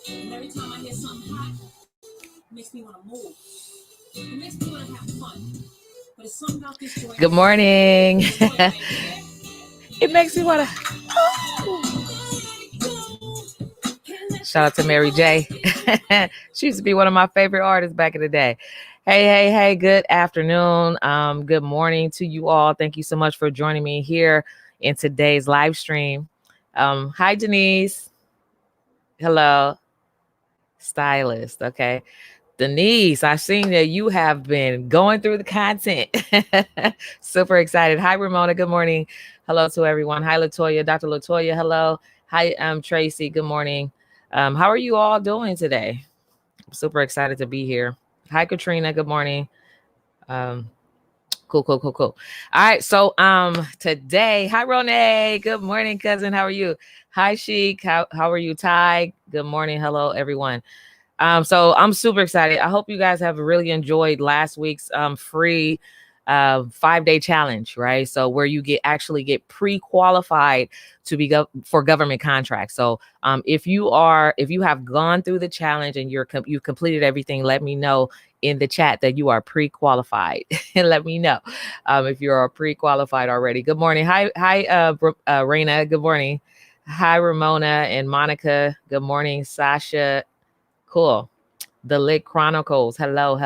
And every time I hear something hot, it makes me want to move. It makes me want to have fun. But it's something about this joint. Good morning. It makes me want to. Shout out to Mary J. She used to be one of my favorite artists back in the day. Hey, good afternoon. Good morning to you all. Thank you so much for joining me here in today's live stream. Hi, Denise. Hello. Stylist. Okay. Denise, I've seen that you have been going through the content. Super excited. Hi, Ramona. Good morning. Hello to everyone. Hi, Latoya. Dr. Latoya. Hello. Hi, Tracy. Good morning. How are you all doing today? I'm super excited to be here. Hi, Katrina. Good morning. Cool. All right. So today, hi, Rone. Good morning, cousin. How are you? Hi, Sheik. How are you, Ty? Good morning. Hello, everyone. So I'm super excited. I hope you guys have really enjoyed last week's free 5-day challenge, right? So where you actually get pre-qualified to be for government contracts. So if you have gone through the challenge and you've completed everything, let me know in the chat that you are pre-qualified. Let me know if you are pre-qualified already. Good morning. Hi, Raina. Good morning. Hi, Ramona and Monica. Good morning, Sasha. Cool. The Lit Chronicles. Hello.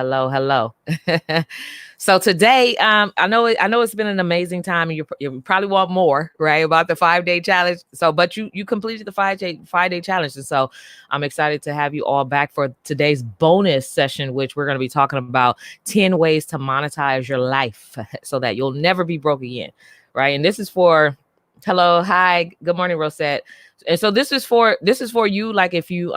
So today, I know it's been an amazing time, and you probably want more, right? About the 5-day challenge. So, but you completed the 5-day challenge, and so I'm excited to have you all back for today's bonus session, which we're going to be talking about 10 ways to monetize your life, so that you'll never be broke again, right? And this is for hello, hi, good morning, Rosette. And so this is for you, like if you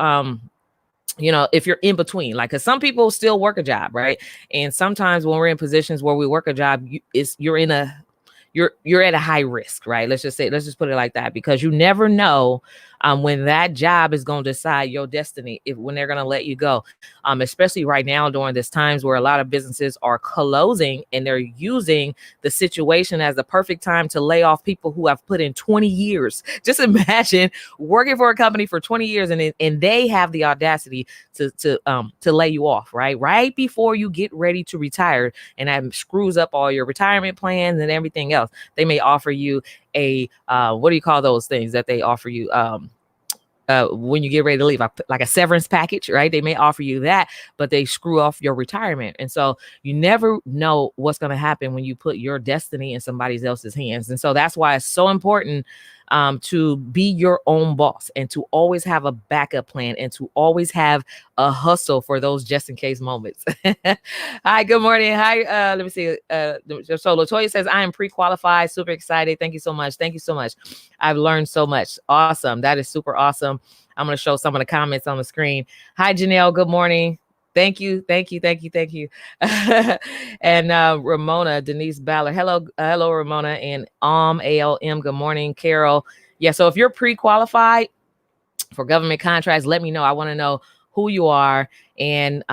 if you're in between, like, cause some people still work a job, right? And sometimes when we're in positions where we work a job, you're at a high risk, right? Let's just put it like that, because you never know when that job is going to decide your destiny, when they're going to let you go, especially right now during this times where a lot of businesses are closing and they're using the situation as the perfect time to lay off people who have put in 20 years. Just imagine working for a company for 20 years and they have the audacity to lay you off, right before you get ready to retire, and that screws up all your retirement plans and everything else. They may offer you a what do you call those things that they offer you when you get ready to leave, like a severance package, right? They may offer you that, but they screw off your retirement. And so you never know what's going to happen when you put your destiny in somebody else's hands. And so that's why it's so important to be your own boss, and to always have a backup plan, and to always have a hustle for those just in case moments. Hi, good morning. Hi, let me see. So Latoya says, I am pre-qualified. Super excited. Thank you so much. I've learned so much. Awesome. That is super awesome. I'm going to show some of the comments on the screen. Hi, Janelle. Good morning. Thank you. And Ramona, Denise Ballard. Hello, Ramona, and ALM. Good morning, Carol. Yeah, so if you're pre-qualified for government contracts, let me know. I want to know who you are and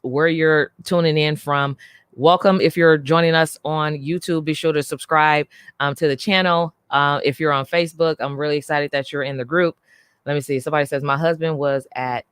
where you're tuning in from. Welcome. If you're joining us on YouTube, be sure to subscribe to the channel. If you're on Facebook, I'm really excited that you're in the group. Let me see. Somebody says, my husband was at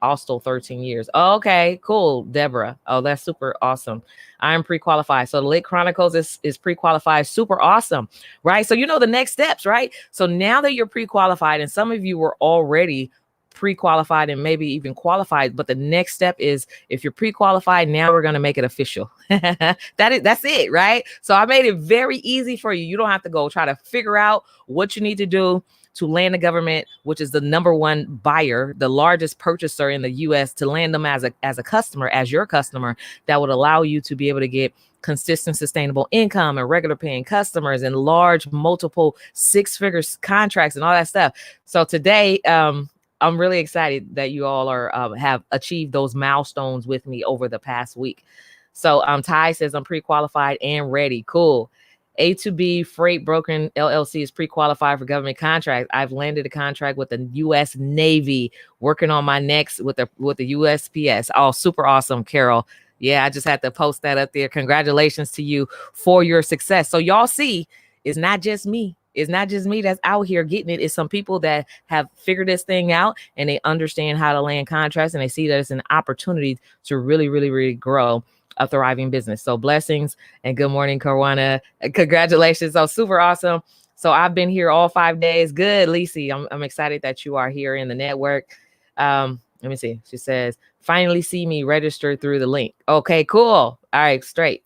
Austell 13 years. Oh, okay, cool, Deborah. Oh, that's super awesome. I'm pre-qualified. So the Lit Chronicles is pre-qualified. Super awesome, right? So the next steps, right? So now that you're pre-qualified, and some of you were already pre-qualified and maybe even qualified, but the next step is, if you're pre-qualified, now we're going to make it official. That's it, right? So I made it very easy for you. You don't have to go try to figure out what you need to do to land the government, which is the number one buyer, the largest purchaser in the U.S., to land them as a customer, as your customer, that would allow you to be able to get consistent, sustainable income and regular paying customers and large, multiple 6-figure contracts and all that stuff. So today, I'm really excited that you all have achieved those milestones with me over the past week. So Ty says, I'm pre-qualified and ready. Cool. A2B Freight Brokering LLC is pre-qualified for government contracts. I've landed a contract with the U.S. Navy, working on my next with the USPS. Oh, super awesome, Carol. Yeah, I just had to post that up there. Congratulations to you for your success. So y'all see, it's not just me. It's not just me that's out here getting it. It's some people that have figured this thing out and they understand how to land contracts, and they see that it's an opportunity to really, really, really grow a thriving business. So blessings and good morning, Karwana. Congratulations. So super awesome. So I've been here all 5 days. Good, Lisi. I'm excited that you are here in the network. Let me see. She says, finally see me registered through the link. Okay, cool. All right, straight.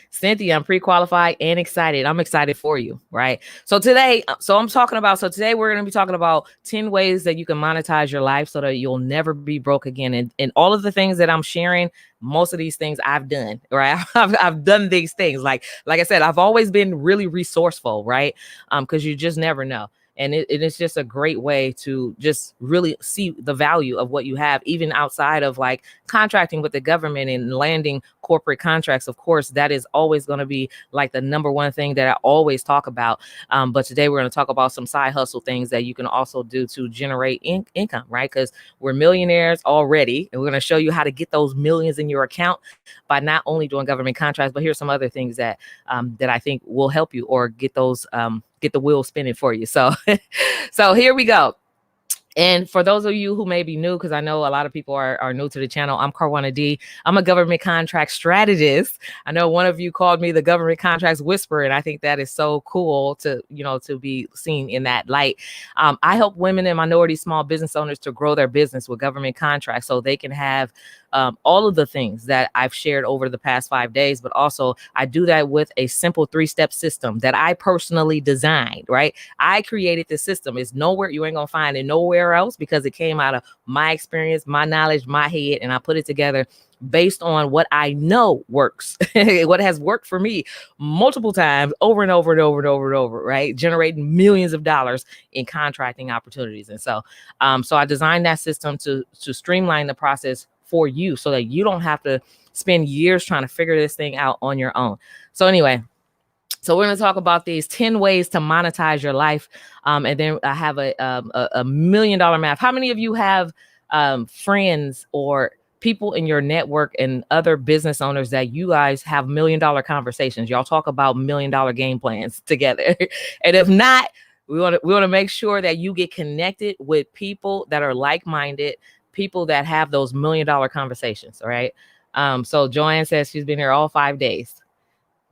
Cynthia, I'm pre-qualified and excited. I'm excited for you, right? So today we're going to be talking about 10 ways that you can monetize your life so that you'll never be broke again. And all of the things that I'm sharing, most of these things I've done, right? I've done these things. Like I said, I've always been really resourceful, right? Because you just never know. And it's just a great way to just really see the value of what you have, even outside of like contracting with the government and landing corporate contracts. Of course, that is always going to be like the number one thing that I always talk about. But today we're going to talk about some side hustle things that you can also do to generate income, right? Because we're millionaires already, and we're going to show you how to get those millions in your account by not only doing government contracts, but here's some other things that that I think will help you or get those get the wheel spinning for you. So here we go. And for those of you who may be new, because I know a lot of people are new to the channel, I'm Karwana D. I'm a government contract strategist. I know one of you called me the government contracts whisperer, and I think that is so cool to be seen in that light. I help women and minority small business owners to grow their business with government contracts so they can have all of the things that I've shared over the past 5 days, but also I do that with a simple 3-step system that I personally designed, right? I created this system. It's nowhere, you ain't gonna find it nowhere else, because it came out of my experience, my knowledge, my head, and I put it together based on what I know works, what has worked for me multiple times over and over and over and over and over, right? Generating millions of dollars in contracting opportunities. And so I designed that system to streamline the process for you so that you don't have to spend years trying to figure this thing out on your own. So anyway, so we're going to talk about these 10 ways to monetize your life. And then I have a $1 million math. How many of you have friends or people in your network and other business owners that you guys have $1 million conversations? Y'all talk about $1 million game plans together. And if not, we want to make sure that you get connected with people that are like-minded, people that have those $1 million conversations. All right. So Joanne says she's been here all 5 days.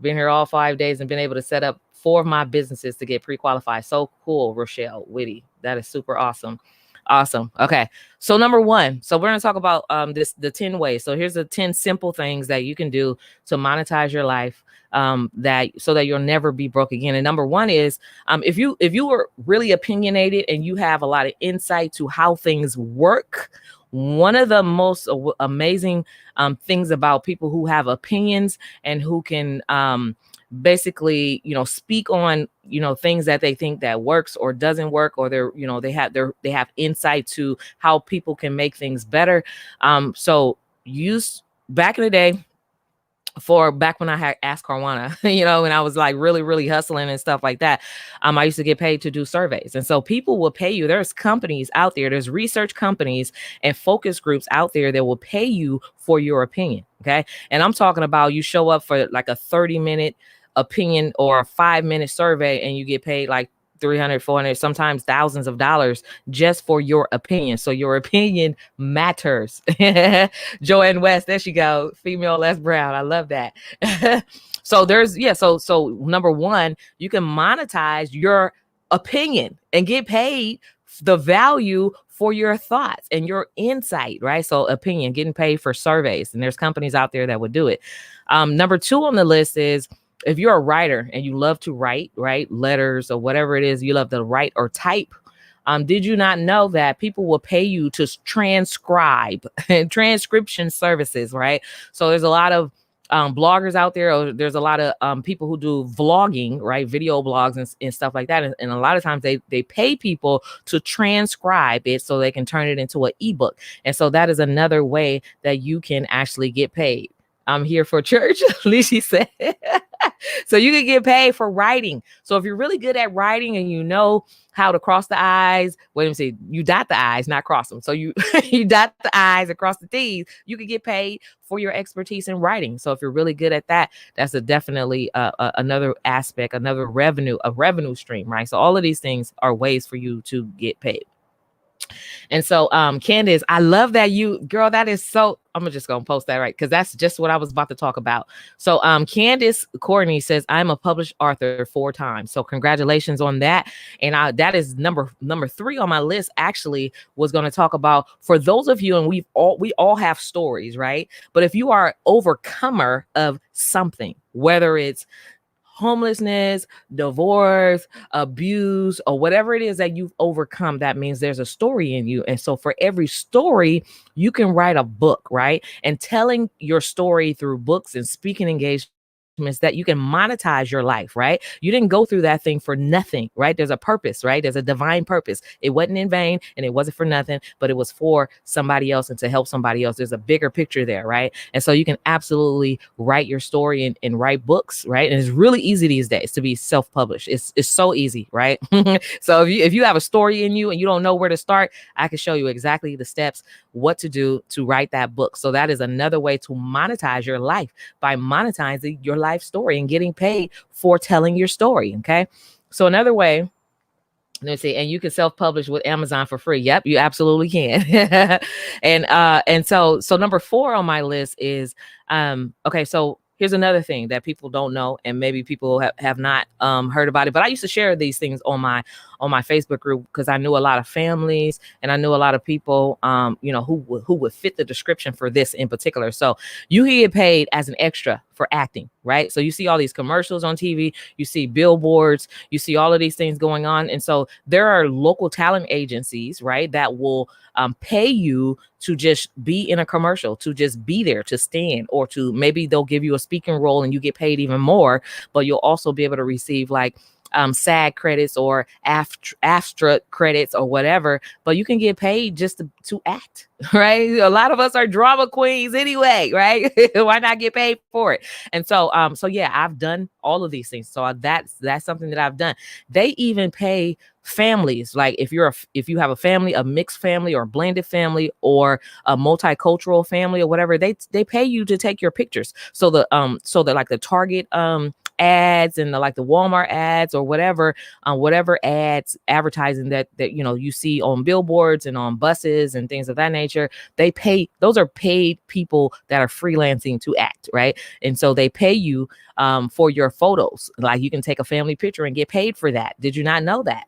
Been here all 5 days and been able to set up 4 of my businesses to get pre-qualified. So cool, Rochelle Whitty. That is super awesome. Awesome. Okay. So number 1. So we're going to talk about the 10 ways. So here's the 10 simple things that you can do to monetize your life so that you'll never be broke again. And number 1 is if you were really opinionated and you have a lot of insight to how things work, one of the most amazing things about people who have opinions and who can basically, speak on, things that they think that works or doesn't work, or they have insight to how people can make things better. So use back in the day, back when I had Ask Karwana, when I was like really, really hustling and stuff like that, I used to get paid to do surveys. And so people will pay you. There's companies out there, there's research companies and focus groups out there that will pay you for your opinion. Okay. And I'm talking about you show up for like a 30-minute opinion or a 5-minute survey and you get paid like $300, $400, sometimes thousands of dollars just for your opinion. So your opinion matters. Joanne West, there she go. Female Les Brown. I love that. So so number 1, you can monetize your opinion and get paid the value for your thoughts and your insight, right? So opinion, getting paid for surveys. And there's companies out there that would do it. Number 2 on the list is, if you're a writer and you love to write letters or whatever it is you love to write or type, did you not know that people will pay you to transcribe transcription services, right? So there's a lot of bloggers out there, or there's a lot of people who do vlogging, right? Video blogs and stuff like that. And a lot of times they pay people to transcribe it so they can turn it into an ebook. And so that is another way that you can actually get paid. I'm here for church. At least she said. So you can get paid for writing. So if you're really good at writing and you know how to cross the I's, wait a minute, you dot the I's, not cross them. So you you dot the I's across the T's, you can get paid for your expertise in writing. So if you're really good at that, that's definitely another aspect, another revenue stream, right? So all of these things are ways for you to get paid. And so, Candace, I love that girl, that is so, I'm just going to post that, right? Because that's just what I was about to talk about. So, Candace Courtney says, I'm a published author 4 times. So congratulations on that. And that is number 3 on my list, actually, was going to talk about, for those of you, and we all have stories, right? But if you are overcomer of something, whether it's homelessness, divorce, abuse, or whatever it is that you've overcome, that means there's a story in you. And so for every story, you can write a book, right? And telling your story through books and speaking engagements, that you can monetize your life, right? You didn't go through that thing for nothing, right? There's a purpose, right? There's a divine purpose. It wasn't in vain and it wasn't for nothing, but it was for somebody else and to help somebody else. There's a bigger picture there, right? And so you can absolutely write your story and write books, right? And it's really easy these days to be self-published. It's so easy, right? So if you have a story in you and you don't know where to start, I can show you exactly the steps, what to do to write that book. So that is another way to monetize your life, by monetizing your life story and getting paid for telling your story. Okay. So another way, let me see, and you can self-publish with Amazon for free. Yep, you absolutely can. and so number 4 on my list is okay, so here's another thing that people don't know, and maybe people have not heard about it, but I used to share these things on my Facebook group because I knew a lot of families and I knew a lot of people who would fit the description for this in particular. So you get paid as an extra for acting, right? So you see all these commercials on TV, you see billboards, you see all of these things going on. And so there are local talent agencies, right, that will pay you to just be in a commercial, to just be there, to stand, or to maybe they'll give you a speaking role and you get paid even more, but you'll also be able to receive like SAG credits or AFTRA credits or whatever, but you can get paid just to act, right? A lot of us are drama queens anyway, right? Why not get paid for it? And so, yeah, I've done all of these things. So that's something that I've done. They even pay families, like if you have a family, a mixed family or blended family or a multicultural family or whatever, they pay you to take your pictures. So the like the Target ads and the Walmart ads or whatever ads advertising that you see on billboards and on buses and things of that nature, those are paid people that are freelancing to act, right? And so they pay you for your photos. Like you can take a family picture and get paid for that. Did you not know that?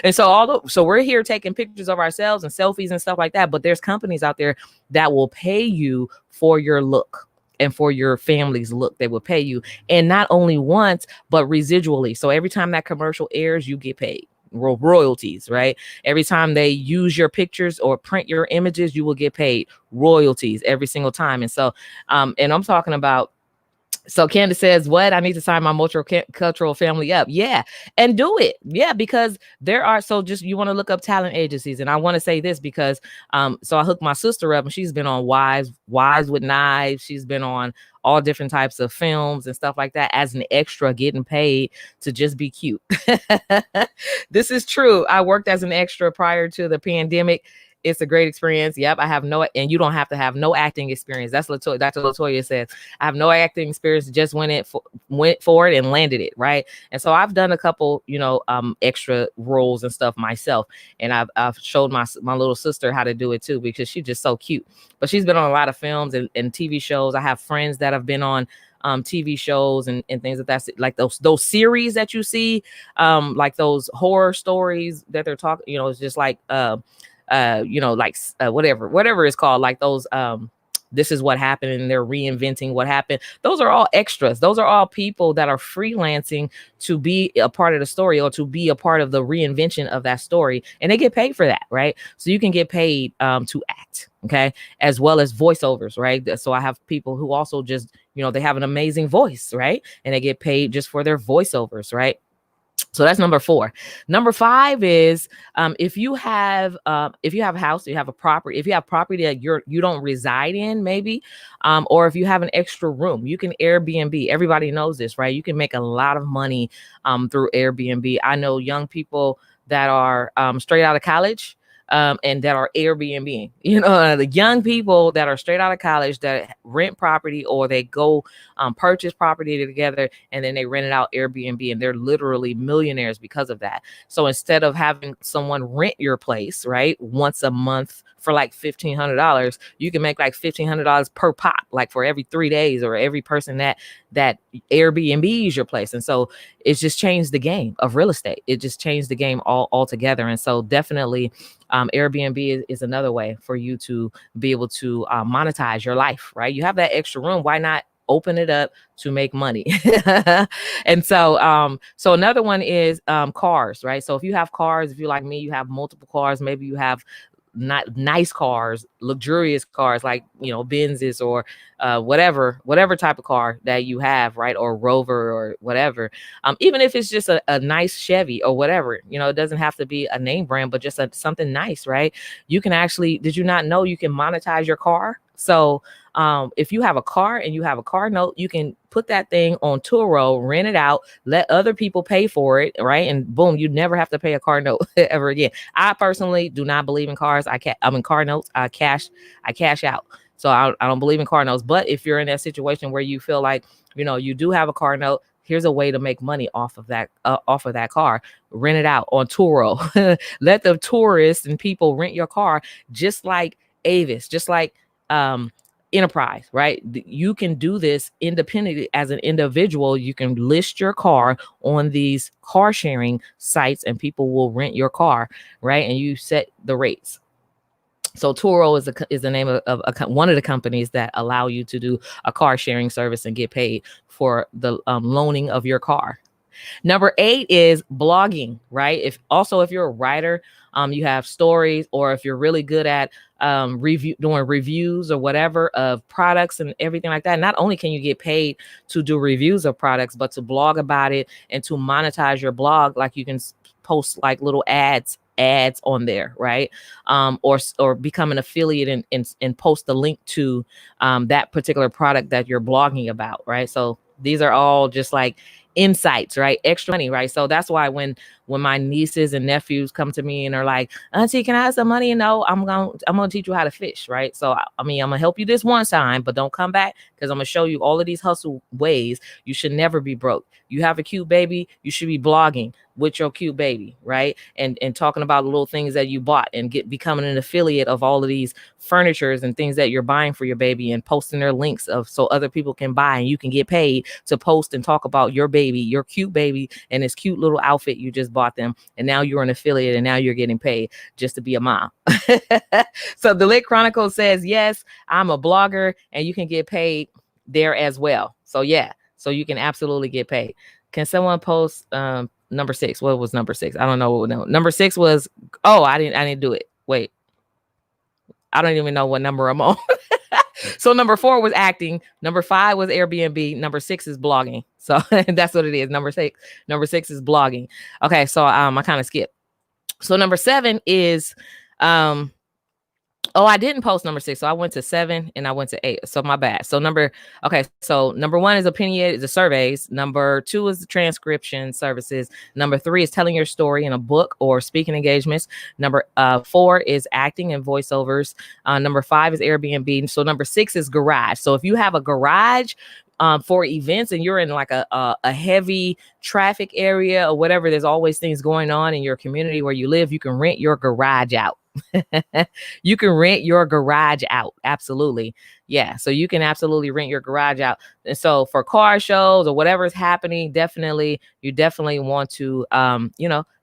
And so we're here taking pictures of ourselves and selfies and stuff like that, but there's companies out there that will pay you for your look and for your family's look. They will pay you, and not only once, but residually. So every time that commercial airs, you get paid royalties, right? Every time they use your pictures or print your images, you will get paid royalties every single time. And so, and I'm talking about, so Candace says, what? I need to sign my multicultural family up. Yeah. And do it. Yeah. Because there are, so just, you want to look up talent agencies. And I want to say this because, so I hooked my sister up and she's been on Wives with Knives. She's been on all different types of films and stuff like that as an extra, getting paid to just be cute. This is true. I worked as an extra prior to the pandemic. It's a great experience. Yep. I have and you don't have to have no acting experience. That's Dr. Latoya says. I have no acting experience, just went for it and landed it. Right. And so I've done a couple, extra roles and stuff myself. And I've showed my little sister how to do it too, because she's just so cute. But she's been on a lot of films and TV shows. I have friends that have been on TV shows and things like those series that you see, like those horror stories that they're talking, it's just like, whatever it's called, like those, this is what happened and they're reinventing what happened. Those are all extras. Those are all people that are freelancing to be a part of the story or to be a part of the reinvention of that story. And they get paid for that, right? So you can get paid to act, okay? As well as voiceovers, right? So I have people who also just, they have an amazing voice, right? And they get paid just for their voiceovers, right? So that's number 4. Number 5 is if you have a house, you have a property, if you have property that you don't reside in, maybe, or if you have an extra room, you can Airbnb. Everybody knows this, right? You can make a lot of money through Airbnb. I know young people that are straight out of college. And that are Airbnb, the young people that are straight out of college that rent property, or they go purchase property together and then they rent it out Airbnb, and they're literally millionaires because of that. So instead of having someone rent your place, right, once a month for like $1,500, you can make like $1,500 per pop, like for every 3 days, or every person that Airbnbs your place. And so it's just changed the game of real estate. It just changed the game altogether. And so definitely Airbnb is another way for you to be able to monetize your life, right? You have that extra room. Why not open it up to make money? And so so another one is cars, right? So if you have cars, if you're like me, you have multiple cars, maybe you have not nice cars, luxurious cars, like Benzes, or whatever type of car that you have, right? Or Rover or whatever. Even if it's just a nice Chevy or whatever, it doesn't have to be a name brand, but just something nice, right? You can actually, did you not know you can monetize your car? So if you have a car and you have a car note, you can put that thing on Turo, rent it out, let other people pay for it, right? And boom, you never have to pay a car note ever again. I personally do not believe in cars. I'm in car notes. I cash out. So I don't believe in car notes. But if you're in that situation where you feel like, you do have a car note, here's a way to make money off of that car. Rent it out on Turo. Let the tourists and people rent your car, just like Avis, just like Enterprise, right? You can do this independently as an individual. You can list your car on these car sharing sites and people will rent your car, right? And you set the rates. So Turo is the name of one of the companies that allow you to do a car sharing service and get paid for the loaning of your car. Number 8 is blogging, right? If you're a writer, you have stories, or if you're really good at doing reviews or whatever of products and everything like that, not only can you get paid to do reviews of products, but to blog about it and to monetize your blog. Like you can post like little ads on there, right? Or become an affiliate and post the link to that particular product that you're blogging about, right? So these are all just like insights, right? Extra money, right? So that's why when my nieces and nephews come to me and are like, Auntie, can I have some money? And no, I'm gonna teach you how to fish, right? So I'm gonna help you this one time, but don't come back, because I'm gonna show you all of these hustle ways. You should never be broke. You have a cute baby, you should be blogging with your cute baby, right? And talking about the little things that you bought, and becoming an affiliate of all of these furnitures and things that you're buying for your baby, and posting their links so other people can buy, and you can get paid to post and talk about your baby, your cute baby, and this cute little outfit you just bought them. And now you're an affiliate, and now you're getting paid just to be a mom. So the Lit Chronicle says, yes, I'm a blogger, and you can get paid there as well. So yeah, so you can absolutely get paid. Can someone post number 6? What was number 6? I don't know. Number 6 was, I didn't do it. Wait, I don't even know what number I'm on. So number 4 was acting. Number 5 was Airbnb. Number 6 is blogging. So that's what it is. Number 6 is blogging. Okay. So I kind of skipped. So number 7 is, I didn't post number 6. So I went to 7 and I went to 8. So my bad. So number 1 is opinionated, the surveys. Number 2 is the transcription services. Number 3 is telling your story in a book or speaking engagements. Number 4 is acting and voiceovers. Number 5 is Airbnb. So number 6 is garage. So if you have a garage for events and you're in like a heavy traffic area or whatever, there's always things going on in your community where you live, you can rent your garage out. You can rent your garage out. Absolutely. Yeah. So you can absolutely rent your garage out. And so for car shows or whatever is happening, you definitely want to,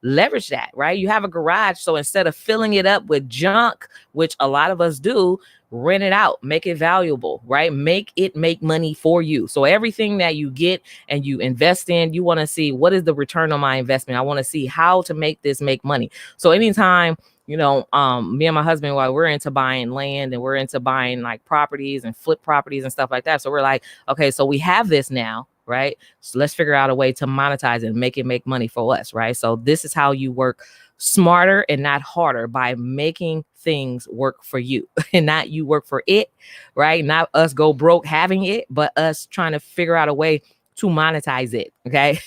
leverage that, right? You have a garage. So instead of filling it up with junk, which a lot of us do, rent it out, make it valuable, right? Make it make money for you. So everything that you get and you invest in, you want to see, what is the return on my investment? I want to see how to make this make money. So anytime, me and my husband, while we're into buying land and we're into buying like properties and flip properties and stuff like that. So we're like, okay, so we have this now, right? So let's figure out a way to monetize it and make it make money for us, right? So this is how you work smarter and not harder, by making things work for you and not you work for it, right? Not us go broke having it, but us trying to figure out a way to monetize it. Okay.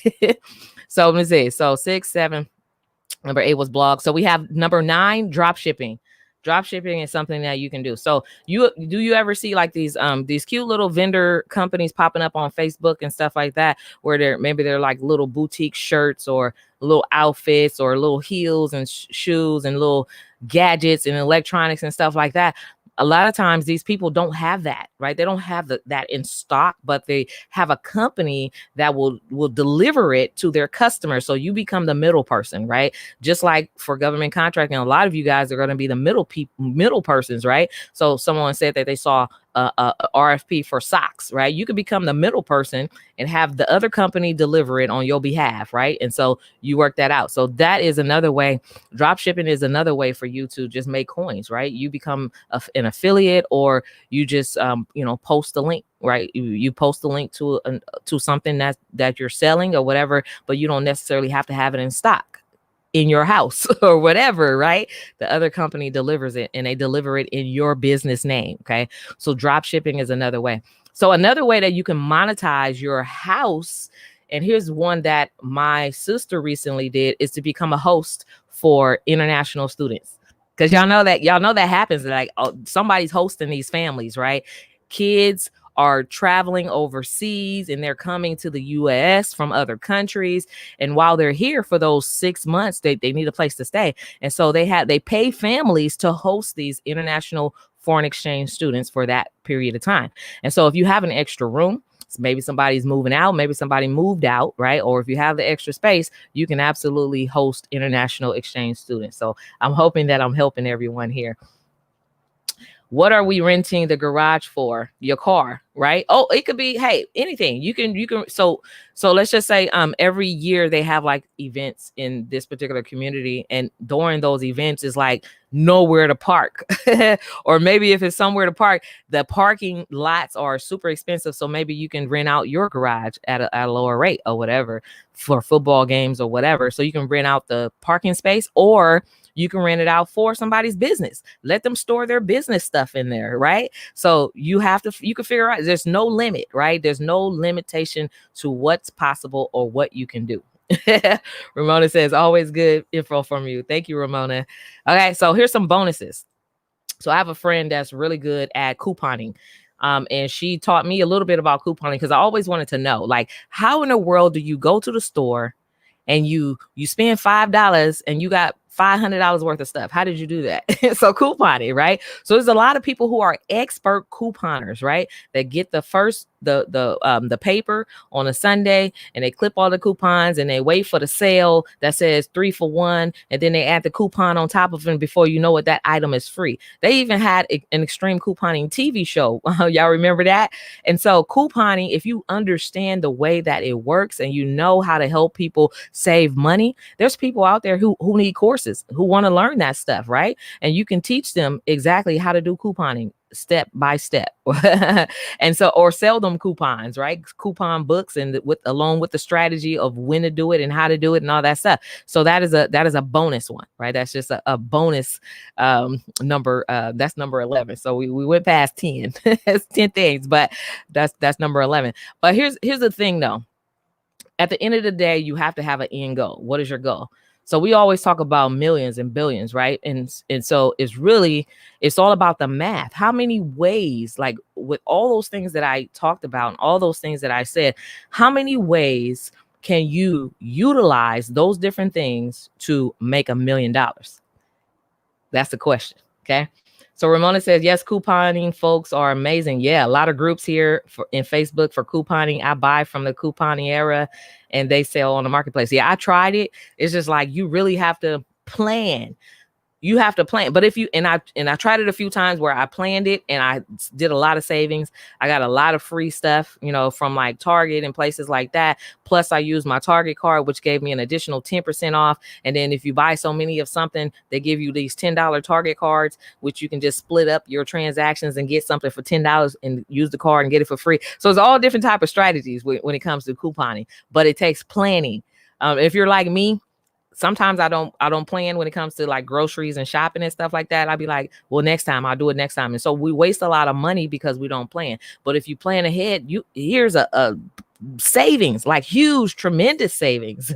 So let me see. So 6, 7, number 8 was blog. So we have number 9, drop shipping. Drop shipping is something that you can do. So you ever see like these cute little vendor companies popping up on Facebook and stuff like that, where they're like little boutique shirts or little outfits or little heels and shoes and little gadgets and electronics and stuff like that. A lot of times these people don't have that, right? They don't have that in stock, but they have a company that will deliver it to their customers. So you become the middle person, right? Just like for government contracting, a lot of you guys are going to be the middle persons, right? So someone said that they saw a RFP for socks, right? You could become the middle person and have the other company deliver it on your behalf, right? And so you work that out. So that is another way. Drop shipping is another way for you to just make coins, right? You become an affiliate, or you just post a link, right? You post a link to something that you're selling or whatever, but you don't necessarily have to have it in stock in your house or whatever, right? The other company delivers it, and they deliver it in your business name. Okay. So drop shipping is another way. So another way that you can monetize your house, and here's one that my sister recently did, is to become a host for international students. Because y'all know that happens. Like, somebody's hosting these families, right? Kids are traveling overseas and they're coming to the US from other countries. And while they're here for those 6 months, they need a place to stay. And so they pay families to host these international foreign exchange students for that period of time. And so if you have an extra room, maybe somebody's moving out, maybe somebody moved out, right? Or if you have the extra space, you can absolutely host international exchange students. So I'm hoping that I'm helping everyone here. What are we renting the garage for? Your car, right? Oh, it could be, hey, anything. You can. So let's just say every year they have like events in this particular community, and during those events is like nowhere to park. Or maybe if it's somewhere to park, the parking lots are super expensive. So maybe you can rent out your garage at a lower rate or whatever for football games or whatever. So you can rent out the parking space, or you can rent it out for somebody's business. Let them store their business stuff in there, right? So you can figure out, there's no limit, right? There's no limitation to what's possible or what you can do. Ramona says, always good info from you. Thank you, Ramona. Okay, so here's some bonuses. So I have a friend that's really good at couponing. And she taught me a little bit about couponing, because I always wanted to know, like, how in the world do you go to the store and you spend $5 and you got $500 worth of stuff? How did you do that? So couponing, right? So there's a lot of people who are expert couponers, right? That get the paper on a Sunday, and they clip all the coupons, and they wait for the sale that says 3 for 1, and then they add the coupon on top of it, and before you know it, that item is free. They even had an extreme couponing TV show. Y'all remember that? And so couponing, if you understand the way that it works and you know how to help people save money, there's people out there who need courses, who want to learn that stuff, right? And you can teach them exactly how to do couponing step by step. And so, or sell them coupons, right? Coupon books, and along with the strategy of when to do it and how to do it and all that stuff. So that is a bonus one, right? That's just a bonus number. That's number 11. So we went past 10. It's 10 things, but that's number 11. But here's the thing though. At the end of the day, you have to have an end goal. What is your goal? So we always talk about millions and billions, right? And so it's all about the math. How many ways, like with all those things that I talked about and all those things that I said, how many ways can you utilize those different things to make $1 million? That's the question. Okay. So Ramona says, yes, couponing folks are amazing. Yeah, a lot of groups here in Facebook for couponing. I buy from the couponing era, and they sell on the marketplace. Yeah, I tried it. It's just like, you really have to plan. you have to plan. But if you, and I tried it a few times where I planned it and I did a lot of savings. I got a lot of free stuff, you know, from like Target and places like that. Plus I used my Target card, which gave me an additional 10% off. And then if you buy so many of something, they give you these $10 Target cards, which you can just split up your transactions and get something for $10 and use the card and get it for free. So it's all different type of strategies when it comes to couponing, but it takes planning. If you're like me, sometimes I don't plan when it comes to like groceries and shopping and stuff like that. I'll be like, well, next time I'll do it next time. And so we waste a lot of money because we don't plan. But if you plan ahead, here's a savings, like huge, tremendous savings.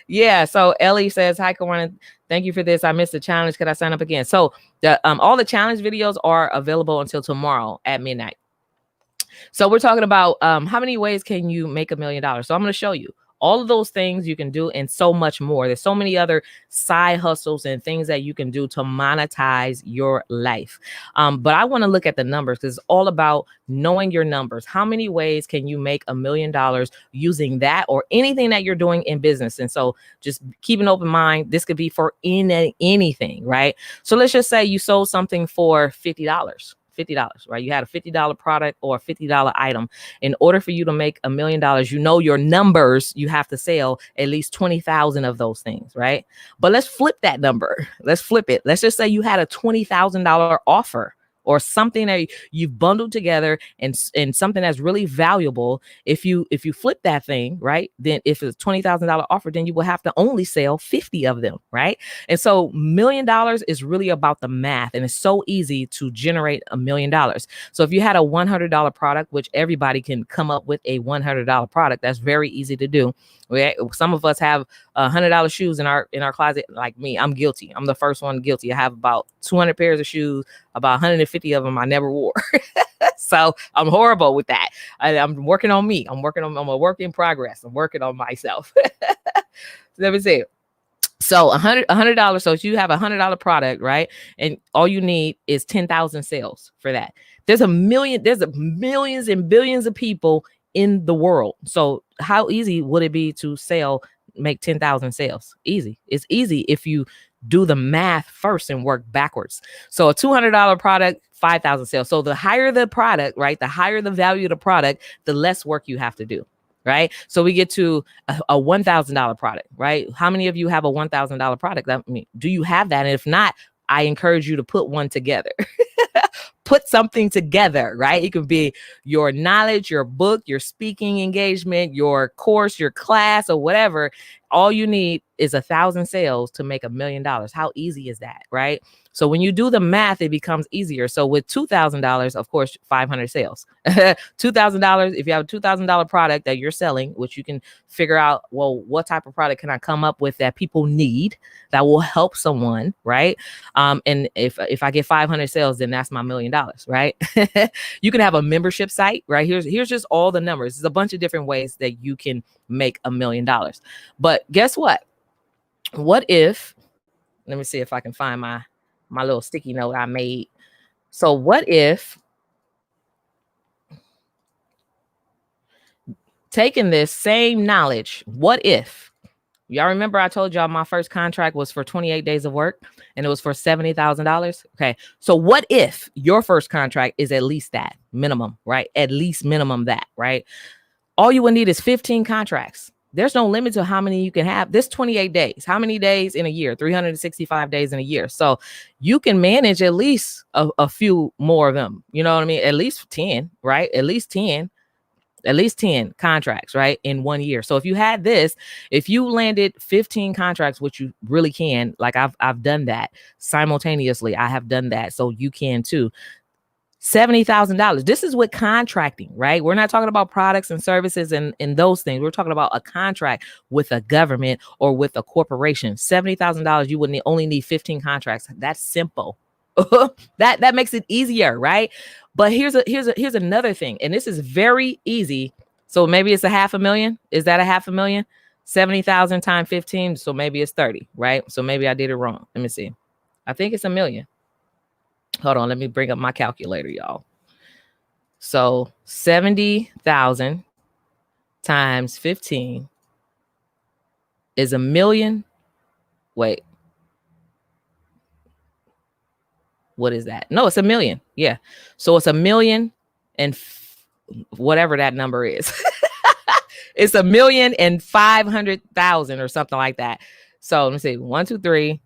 Yeah. So Ellie says, hi, Kawana. Thank you for this. I missed the challenge. Could I sign up again? So all the challenge videos are available until tomorrow at midnight. So we're talking about how many ways can you make $1 million? So I'm going to show you all of those things you can do and so much more. There's so many other side hustles and things that you can do to monetize your life. But I want to look at the numbers because it's all about knowing your numbers. How many ways can you make $1 million using that or anything that you're doing in business? And so just keep an open mind. This could be for anything, right? So let's just say you sold something for $50. Right? You had a $50 product or a $50 item. In order for you to make $1 million, you know your numbers, you have to sell at least 20,000 of those things, right? But let's flip that number. Let's flip it. Let's just say you had a $20,000 offer or something that you've bundled together and something that's really valuable. If you flip that thing, right, then if it's a $20,000 offer, then you will have to only sell 50 of them, right? And so $1 million is really about the math, and it's so easy to generate $1 million. So if you had a $100 product, which everybody can come up with a $100 product, that's very easy to do. Some of us have $100 shoes in our closet. Like me, I'm guilty. I'm the first one guilty. I have about 200 pairs of shoes. About 150 of them I never wore. So I'm horrible with that. I'm working on me. I'm a work in progress. I'm working on myself. Let me see. So $100. So if you have a $100 product, right, and all you need is 10,000 sales for that. There's millions and billions of people in the world. So how easy would it be to make 10,000 sales? Easy. It's easy if you do the math first and work backwards. So a $200 product, 5,000 sales. So the higher the product, right, the higher the value of the product, the less work you have to do. Right. So we get to a $1,000 product, right? How many of you have a $1,000 product? I mean, do you have that? And if not, I encourage you to put one together. Put something together, right? It could be your knowledge, your book, your speaking engagement, your course, your class, or whatever. All you need is 1,000 sales to make $1 million. How easy is that, right? So when you do the math, it becomes easier. So with $2,000, of course, 500 sales. $2,000, if you have a $2,000 product that you're selling, which you can figure out, well, what type of product can I come up with that people need that will help someone, right? And if I get 500 sales, then that's my $1 million, right? You can have a membership site, right? Here's just all the numbers. There's a bunch of different ways that you can make $1 million. But guess what? What if, let me see if I can find my little sticky note I made. So what if taking this same knowledge, what if, y'all remember I told y'all my first contract was for 28 days of work and it was for $70,000. Okay. So what if your first contract is at least that minimum, right? At least minimum that, right? All you would need is 15 contracts. There's no limit to how many you can have. This 28 days. How many days in a year? 365 days in a year. So you can manage at least a few more of them. You know what I mean? At least 10, right? At least 10 contracts, right? In 1 year. So if you had this, if you landed 15 contracts, which you really can, like I've done that simultaneously. I have done that. So you can too. $70,000. This is with contracting, right? We're not talking about products and services and those things. We're talking about a contract with a government or with a corporation. $70,000. You would only need 15 contracts. That's simple. that makes it easier, right? But here's another thing, and this is very easy. So maybe it's $500,000. Is that $500,000? 70,000 times 15. So maybe it's 30, right? So maybe I did it wrong. Let me see. I think it's $1 million. Hold on, let me bring up my calculator, y'all. So 70,000 times 15 is $1 million. Wait. what is that? No, it's a million. Yeah. So it's a million and whatever that number is. It's 1,500,000 or something like that. So let me see. 1, 2, 3.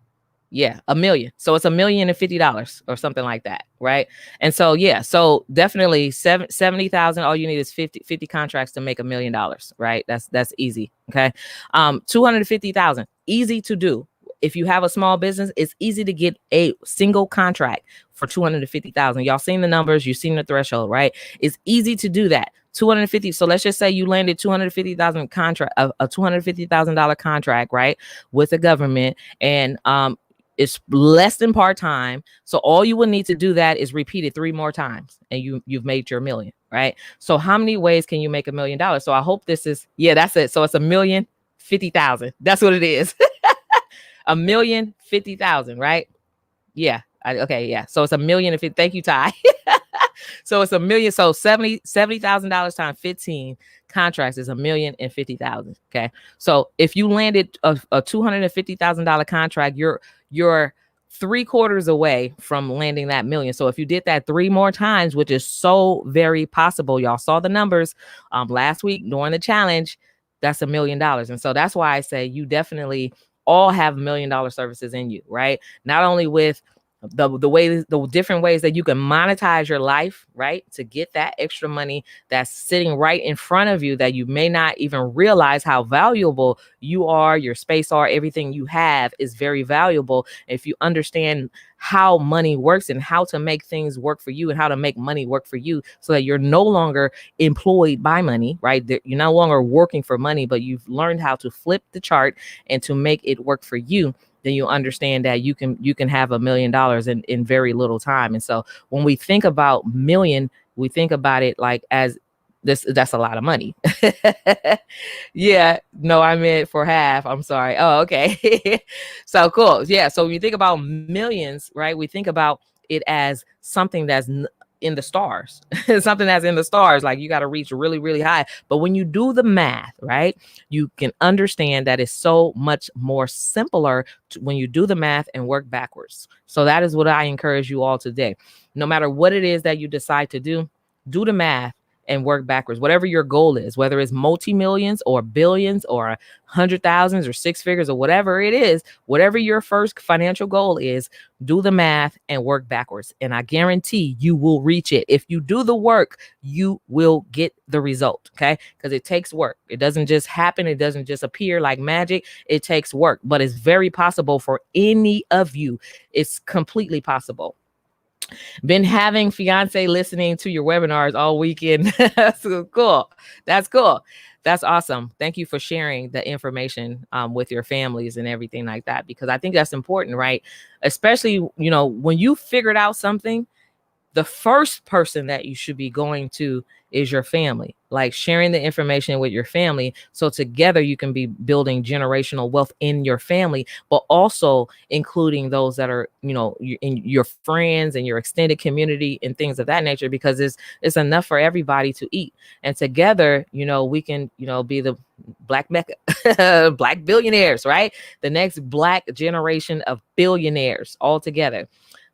Yeah, $1 million. So it's $1,050 or something like that, right? And so yeah, so definitely 70,000. All you need is 50 contracts to make $1 million, right? That's easy. Okay. 250,000, easy to do. If you have a small business, it's easy to get a single contract for 250,000. Y'all seen the numbers, you've seen the threshold, right? It's easy to do that. 250. So let's just say you landed 250,000 contract, a $250,000 contract, right, with the government, and it's less than part-time. So all you would need to do that is repeat it 3 more times and you've made your $1 million, right? So how many ways can you make $1 million? So I hope this is, yeah, that's it. So it's 1,050,000. That's what it is. 1,050,000, right? Yeah. Okay. Yeah. So it's 1,050,000. Thank you, Ty. So it's $1 million. So $70,000 times 15 contracts is $1,050,000. Okay. So if you landed a $250,000 contract, you're 3/4 away from landing that $1 million. So if you did that 3 more times, which is so very possible, y'all saw the numbers last week during the challenge, that's $1 million. And so that's why I say you definitely all have $1 million services in you, right? Not only with the different ways that you can monetize your life, right, to get that extra money that's sitting right in front of you that you may not even realize how valuable you are, your space are, everything you have is very valuable. If you understand how money works and how to make things work for you and how to make money work for you so that you're no longer employed by money, right? You're no longer working for money, but you've learned how to flip the chart and to make it work for you, then you understand that you can have $1 million in very little time. And so when we think about million, we think about it like as this, that's a lot of money. Yeah, no, I meant for half. I'm sorry. Oh, okay. So cool. Yeah. So when you think about millions, right, we think about it as something that's in the stars, something that's in the stars, like you got to reach really, really high. But when you do the math, right, you can understand that it's so much more simpler when you do the math and work backwards. So that is what I encourage you all today. No matter what it is that you decide to do the math and work backwards. Whatever your goal is, whether it's multi-millions or billions or 100,000s or 6 figures or whatever it is, whatever your first financial goal is, do the math and work backwards. And I guarantee you will reach it. If you do the work, you will get the result. Okay. Because it takes work. It doesn't just happen. It doesn't just appear like magic. It takes work, but it's very possible for any of you. It's completely possible. Been having fiance listening to your webinars all weekend. That's cool. That's cool. That's awesome. Thank you for sharing the information with your families and everything like that, because I think that's important, right? Especially, you know, when you figured out something, the first person that you should be going to is your family, like sharing the information with your family. So together you can be building generational wealth in your family, but also including those that are, you know, in your friends and your extended community and things of that nature, because it's enough for everybody to eat. And together, you know, we can, you know, be the Black Mecca, Black billionaires, right? The next Black generation of billionaires all together.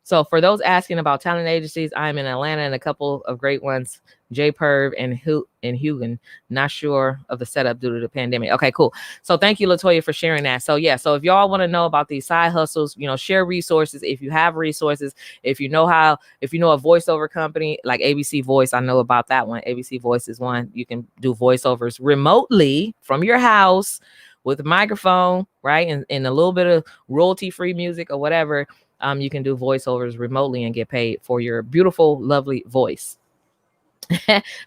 So for those asking about talent agencies, I'm in Atlanta and a couple of great ones, J-Perv and Hugan. Not sure of the setup due to the pandemic. Okay, cool. So thank you, Latoya, for sharing that. So yeah, so if y'all want to know about these side hustles, you know, share resources. If you have resources, if you know a voiceover company like ABC Voice, I know about that one. ABC Voice is one. You can do voiceovers remotely from your house with a microphone, right? And a little bit of royalty-free music or whatever. You can do voiceovers remotely and get paid for your beautiful, lovely voice.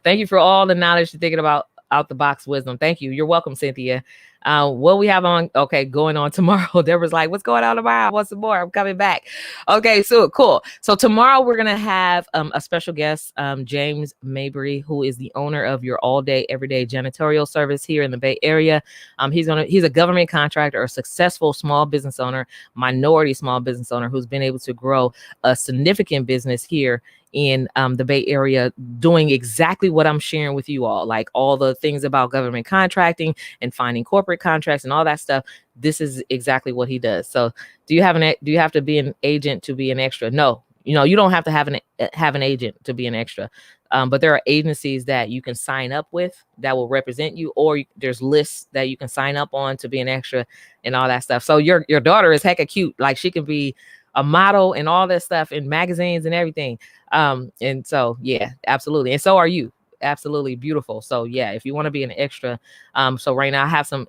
Thank you for all the knowledge you're thinking about out the box wisdom. Thank you. You're welcome, Cynthia. What we have on, okay, going on tomorrow. Deborah's like, what's going on tomorrow? What's some more? I'm coming back. Okay, so cool. So tomorrow we're going to have a special guest, James Mabry, who is the owner of your all day, everyday janitorial service here in the Bay Area. He's a government contractor, a successful small business owner, minority small business owner who's been able to grow a significant business here in the Bay Area, doing exactly what I'm sharing with you all, like all the things about government contracting and finding corporate contracts and all that stuff. This is exactly what he does. So do you have to be an agent to be an extra? No, You don't have to have an agent to be an extra. But there are agencies that you can sign up with that will represent you, or there's lists that you can sign up on to be an extra and all that stuff. So your daughter is hecka cute. Like, she can be a model and all this stuff in magazines and everything. And so, yeah, absolutely. And so are you. Absolutely beautiful. So yeah, if you want to be an extra, so right now I have some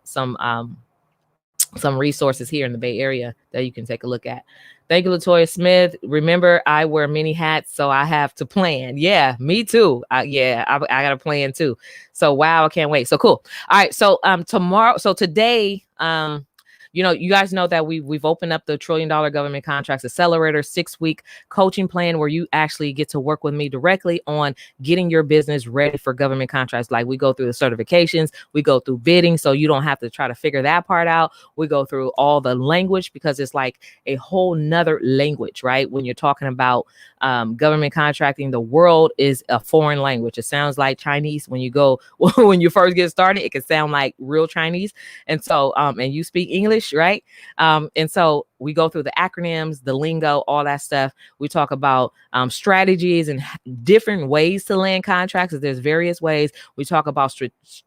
resources here in the Bay Area that you can take a look at. Thank you, Latoya Smith. Remember, I wear many hats, so I have to plan. Yeah, me too. I got to plan too. So wow, I can't wait. So cool. All right. So today, you guys know that we've opened up the $1 trillion Government Contracts Accelerator 6-week coaching plan, where you actually get to work with me directly on getting your business ready for government contracts. Like, we go through the certifications, we go through bidding, so you don't have to try to figure that part out. We go through all the language, because it's like a whole nother language, right? When you're talking about government contracting, the world is a foreign language. It sounds like Chinese when you first get started. It can sound like real Chinese. And so, and you speak English, right? And so we go through the acronyms, the lingo, all that stuff. We talk about strategies and different ways to land contracts. There's various ways. We talk about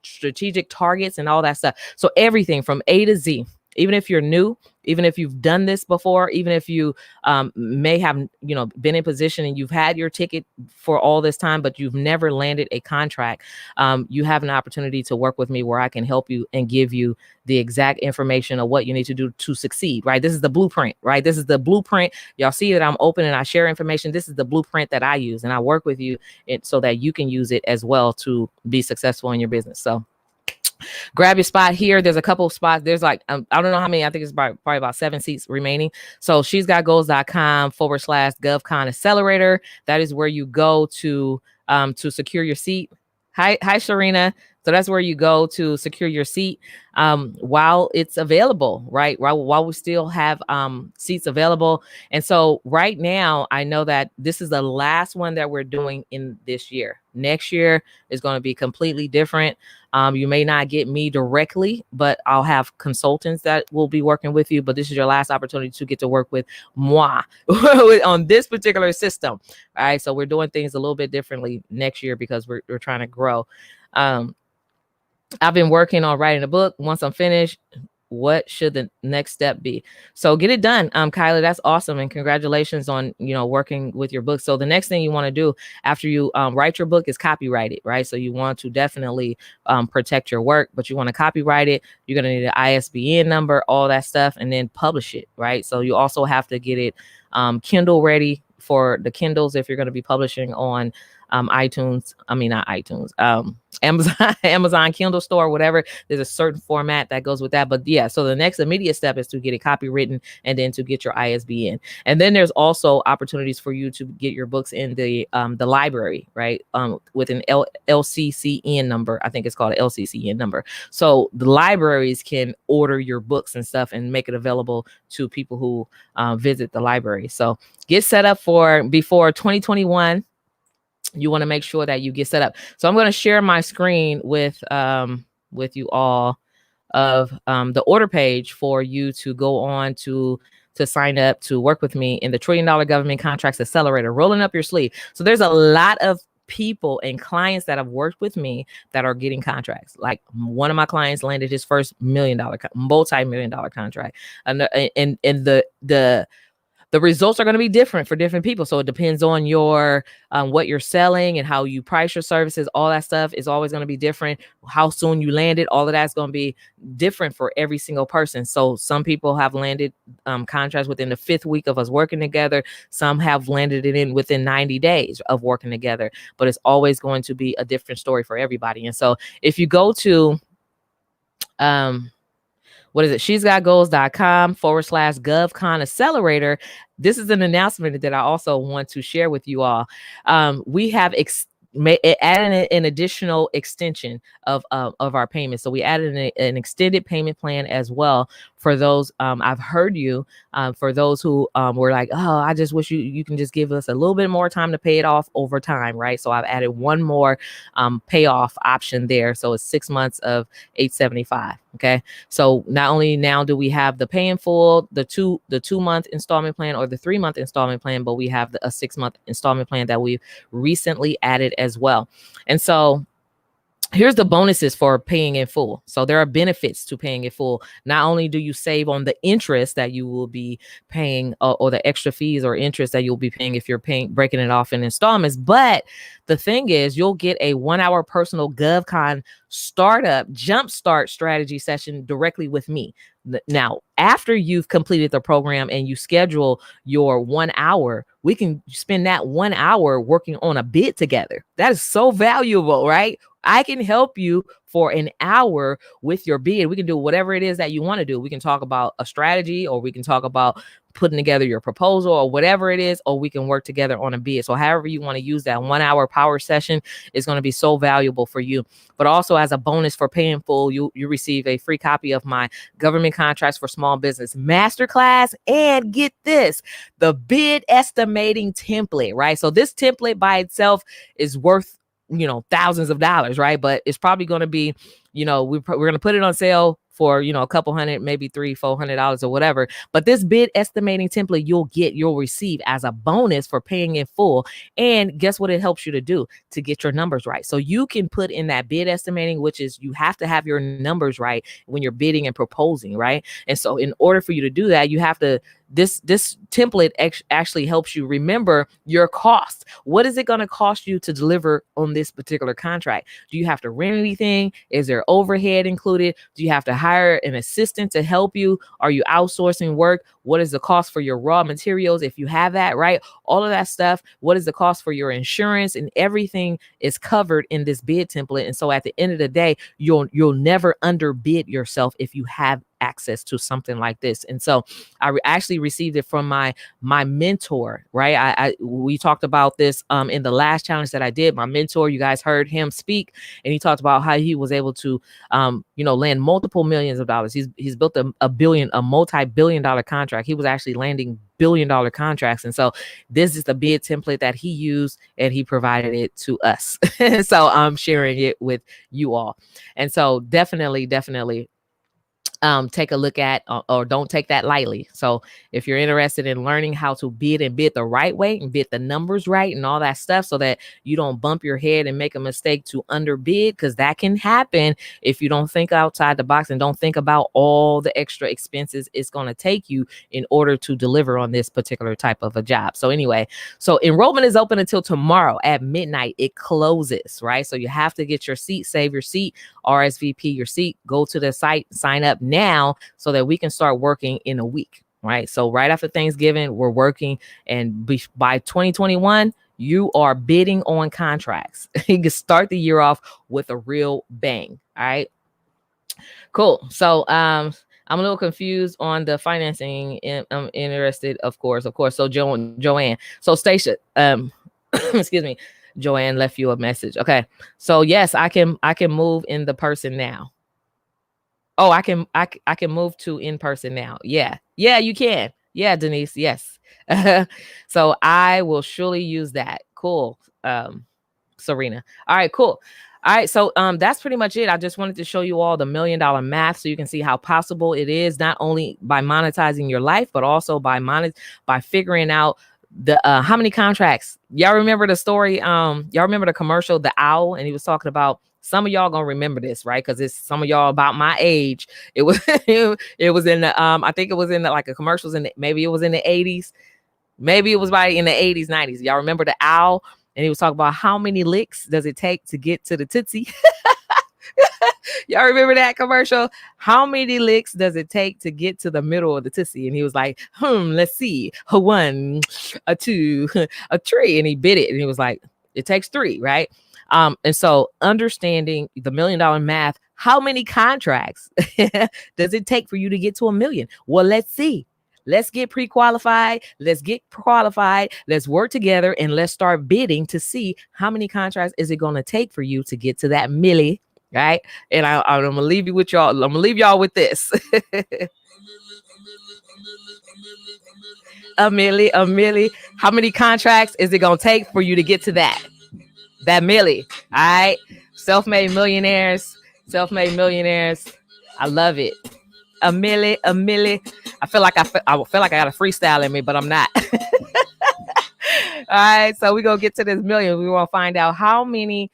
strategic targets and all that stuff. So everything from A to Z. Even if you're new, even if you've done this before, even if you may have, been in position and you've had your ticket for all this time, but you've never landed a contract, you have an opportunity to work with me where I can help you and give you the exact information of what you need to do to succeed, right? This is the blueprint, right? This is the blueprint. Y'all see that I'm open and I share information. This is the blueprint that I use, and I work with you so that you can use it as well to be successful in your business. So grab your spot here. There's a couple of spots. There's like, I don't know how many. I think it's probably about 7 seats remaining. So she'sgotgoals.com/GovCon Accelerator. That is where you go to secure your seat. Hi, Sharina. So that's where you go to secure your seat while it's available, right? While we still have seats available. And so right now, I know that this is the last one that we're doing in this year. Next year is going to be completely different. You may not get me directly, but I'll have consultants that will be working with you. But this is your last opportunity to get to work with moi on this particular system. All right. So we're doing things a little bit differently next year because we're trying to grow. I've been working on writing a book. Once I'm finished, what should the next step be? So get it done. Kylie, that's awesome. And congratulations on, working with your book. So the next thing you want to do after you write your book is copyright it, right? So you want to definitely protect your work, but you want to copyright it. You're going to need an ISBN number, all that stuff, and then publish it, right? So you also have to get it Kindle ready for the Kindles if you're going to be publishing on Amazon Kindle store, whatever. There's a certain format that goes with that. But yeah, so the next immediate step is to get it copywritten and then to get your ISBN. And then there's also opportunities for you to get your books in the library, right? With an LCCN number. I think it's called an LCCN number. So the libraries can order your books and stuff and make it available to people who visit the library. So get set up for before 2021. You want to make sure that you get set up. So I'm going to share my screen with you all of the order page for you to go on to sign up to work with me in the $1 trillion Government Contracts Accelerator, rolling up your sleeve. So there's a lot of people and clients that have worked with me that are getting contracts. Like one of my clients landed his first multi-million-dollar contract, and the results are going to be different for different people. So it depends on your what you're selling and how you price your services. All that stuff is always going to be different. How soon you land it, all of that's going to be different for every single person. So some people have landed contracts within the 5th week of us working together. Some have landed it in within 90 days of working together. But it's always going to be a different story for everybody. And so if you go to what is it? she'sgotgoals.com/GovCon Accelerator. This is an announcement that I also want to share with you all. We have added an additional extension of our payments. So we added an extended payment plan as well for those, I've heard you, for those who were like, oh, I just wish you can just give us a little bit more time to pay it off over time, right? So I've added one more payoff option there. So it's 6 months of $875. Okay. So not only now do we have the pay in full, the 2-month installment plan or the 3-month installment plan, but we have a 6-month installment plan that we've recently added as well. And so here's the bonuses for paying in full. So there are benefits to paying in full. Not only do you save on the interest that you will be paying, or the extra fees or interest that you'll be paying if you're breaking it off in installments, but the thing is you'll get a 1-hour personal GovCon startup JumpStart strategy session directly with me. Now, after you've completed the program and you schedule your 1 hour, we can spend that 1 hour working on a bid together. That is so valuable, right? I can help you for an hour with your bid. We can do whatever it is that you want to do. We can talk about a strategy, or we can talk about putting together your proposal, or whatever it is, or we can work together on a bid. So however you want to use that 1 hour power session is going to be so valuable for you. But also, as a bonus for paying full, you receive a free copy of my Government Contracts for Small Business Masterclass. And get this, the bid estimating template, right? So this template by itself is worth, thousands of dollars, right? But it's probably going to be, we're going to put it on sale for, a couple hundred, maybe $300-$400 or whatever. But this bid estimating template you'll receive as a bonus for paying in full. And guess what it helps you to do? To get your numbers right. So you can put in that bid estimating, which is you have to have your numbers right when you're bidding and proposing, right? And so in order for you to do that, you have to, this template actually helps you remember your cost. What is it going to cost you to deliver on this particular contract? Do you have to rent anything? Is there overhead included? Do you have to hire an assistant to help you? Are you outsourcing work? What is the cost for your raw materials if you have that, right? All of that stuff. What is the cost for your insurance? And everything is covered in this bid template. And so at the end of the day, you'll never underbid yourself if you have access to something like this. And so I actually received it from my mentor, right? We talked about this in the last challenge that I did. My mentor, you guys heard him speak, and he talked about how he was able to land multiple millions of dollars. He's built a multi-billion-dollar contract. He was actually landing billion-dollar contracts. And so this is the bid template that he used, and he provided it to us. So I'm sharing it with you all. And so definitely take a look at, or don't take that lightly. So if you're interested in learning how to bid and bid the right way and bid the numbers right and all that stuff, so that you don't bump your head and make a mistake to underbid, because that can happen if you don't think outside the box and don't think about all the extra expenses it's going to take you in order to deliver on this particular type of a job. So anyway, so enrollment is open until tomorrow at midnight. It closes, right? So you have to get your seat, save your seat, RSVP your seat, go to the site, sign up now, so that we can start working in a week, right? So right after Thanksgiving, we're working, and by 2021, you are bidding on contracts. You can start the year off with a real bang. All right, cool. So I'm a little confused on the financing, and I'm interested, of course. So Joanne, so Stacia, excuse me, Joanne left you a message. Okay, so yes, I can move in the person now. Oh, I can move to in person now. Yeah, you can. Yeah, Denise. Yes. So I will surely use that. Cool. Serena. All right, cool. All right, so that's pretty much it. I just wanted to show you all the $1 million math, so you can see how possible it is, not only by monetizing your life, but also by figuring out the how many contracts. Y'all remember the story? Y'all remember the commercial, the owl, and he was talking about. Some of y'all gonna remember this, right? Because it's some of y'all about my age. It was it was in the I think it was in the, like, a commercials, in maybe it was in the 80s, maybe it was in the 80s, 90s. Y'all remember the owl? And he was talking about how many licks does it take to get to the Tootsie? Y'all remember that commercial? How many licks does it take to get to the middle of the Tootsie? And he was like, let's see, a 1, a 2, a 3, and he bit it, and he was like, it takes 3, right? And so understanding the $1 million math, how many contracts does it take for you to get to $1 million? Well, let's see. Let's get pre-qualified. Let's get qualified. Let's work together, and let's start bidding to see how many contracts is it going to take for you to get to that milli. right? And I'm gonna leave you with y'all. I'm gonna leave y'all with this. A milli. How many contracts is it gonna take for you to get to that? That milli. All right. Self-made millionaires. Self-made millionaires. I love it. A milli. I feel like I feel like I got a freestyle in me, but I'm not. All right, so we're gonna get to this million. We want to find out how many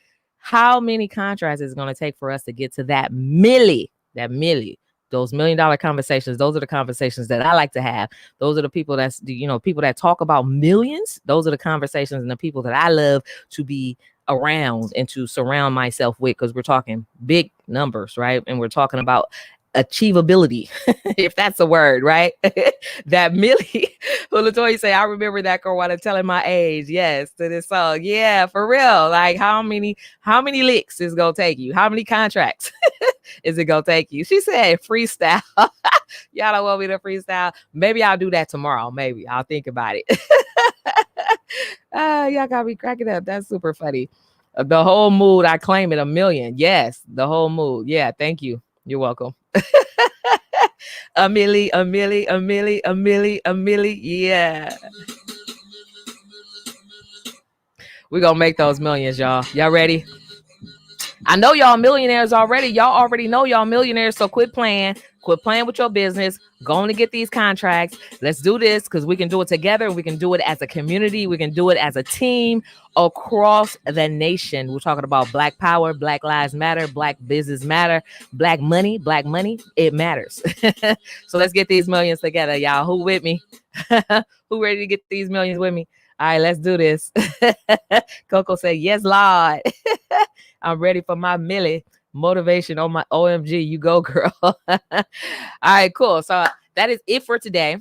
contracts it's gonna take for us to get to that milli. Those $1 million conversations. Those are the conversations that I like to have. Those are the people that's people that talk about millions. Those are the conversations and the people that I love to be around and to surround myself with, because we're talking big numbers, right? And we're talking about achievability, if that's a word, right? That Millie, who Latoya say, I remember that girl while telling my age. Yes, to this song. Yeah, for real. Like how many licks is gonna take you? How many contracts is it gonna take you? She said freestyle. Y'all don't want me to freestyle. Maybe I'll do that tomorrow. Maybe I'll think about it. Y'all got me cracking up. That's super funny. The whole mood, I claim it, $1 million. Yes, the whole mood. Yeah, thank you. You're welcome. A milli. Yeah. We're going to make those millions, y'all. Y'all ready? I know y'all millionaires already. Y'all already know y'all millionaires. So quit playing. Quit playing with your business. Going to get these contracts. Let's do this because we can do it together. We can do it as a community. We can do it as a team across the nation. We're talking about Black power, Black lives matter, Black business matter, Black money, it matters. So let's get these millions together, y'all. Who with me? Who ready to get these millions with me? All right, let's do this. Coco said, yes, Lord. I'm ready for my milli. Motivation on my OMG. You go, girl. All right, cool. So that is it for today.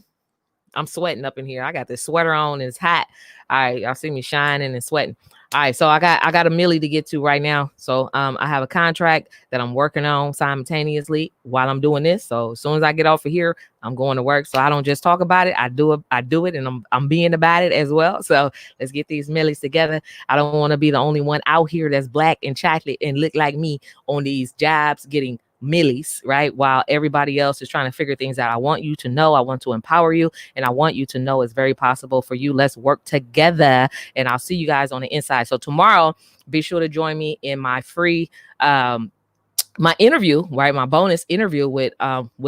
I'm sweating up in here. I got this sweater on and it's hot. All right, y'all see me shining and sweating. All right, so I got a milli to get to right now. So I have a contract that I'm working on simultaneously while I'm doing this. So as soon as I get off of here, I'm going to work. So I don't just talk about it. I do it, and I'm being about it as well. So let's get these millis together. I don't want to be the only one out here that's black and chocolate and look like me on these jobs getting millies, right? While everybody else is trying to figure things out. I want you to know, I want to empower you, and I want you to know it's very possible for you. Let's work together, and I'll see you guys on the inside. So tomorrow, be sure to join me in my free my interview, right? My bonus interview with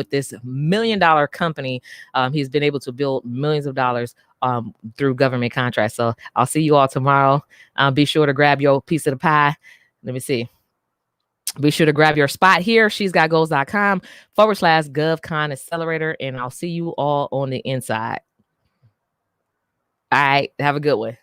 this $1 million company. He's been able to build millions of dollars through government contracts. So I'll see you all tomorrow. Be sure to grab your piece of the pie. Let me see. Be sure to grab your spot here, shesgotgoals.com/GovCon Accelerator, and I'll see you all on the inside. All right, have a good one.